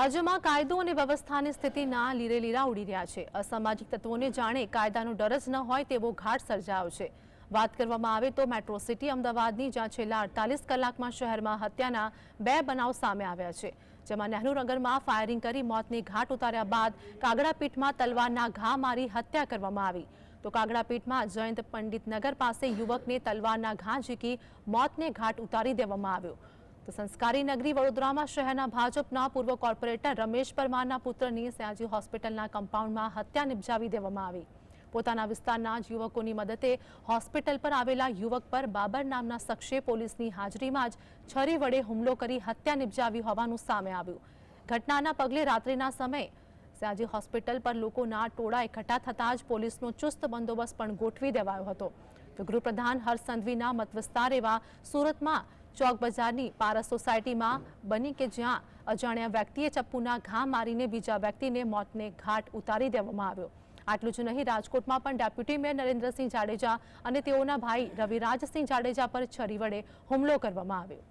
રાજ્યમાં કાયદો અને વ્યવસ્થાની સ્થિતિના લીરેલીરા ઉડી રહ્યા છે। અસામાજિક તત્વોને જાણે કાયદાનો ડર જ ન હોય તેવો ઘાટ સર્જાયો છે। વાત કરવામાં આવે તો મેટ્રો સિટી અમદાવાદની જ્યાં છેલ્લા 48 કલાકમાં શહેરમાં હત્યાના 2 બનાવ સામે આવ્યા છે, જેમાં નહેરુનગરમાં ફાયરિંગ કરી મોતને ઘાટ ઉતાર્યા બાદ કાગડાપીઠમાં તલવારના ઘા મારી હત્યા કરવામાં આવી। તો કાગડાપીઠમાં જયંત પંડિત નગર પાસે યુવકને તલવારના ઘા ઝીકી મોતને ઘાટ ઉતારી દેવામાં આવ્યો। તો સંસ્કારી નગરી વડોદરામાં શહેરના ભાજપના પૂર્વ કોર્પોરેટર રમેશ પરમારના પુત્રની સયાજી હોસ્પિટલના કમ્પાઉન્ડમાં હત્યા નિપજાવી દેવામાં આવી। પોતાના વિસ્તારના જ યુવકોની મદદે હોસ્પિટલ પર આવેલા યુવક પર બાબર નામના શખ્સે પોલીસની હાજરીમાં જ છરી વડે હુમલો કરી હત્યા નિપજાવી હોવાનું સામે આવ્યું। ઘટનાના પગલે રાત્રિના સમયે સયાજી હોસ્પિટલ પર લોકોના ટોળા એકઠા થતાં જ પોલીસનો ચુસ્ત બંદોબસ્ત પણ ગોઠવી દેવાયો હતો। તો ગૃહપ્રધાન હર્ષ સંઘવીના મતવિસ્તાર એવા સુરતમાં ચોક બજારની પારસ સોસાયટીમાં બની કે જ્યાં અજાણ્યા વ્યક્તિએ ચપ્પુના ઘા મારીને બીજા વ્યક્તિને મોતને ઘાટ ઉતારી દેવામાં આવ્યો। આટલું જ નહીં, રાજકોટમાં પણ ડેપ્યુટી મેયર નરેન્દ્રસિંહ જાડેજા અને તેઓના ભાઈ રવિરાજસિંહ જાડેજા પર છરી વડે હુમલો કરવામાં આવ્યો।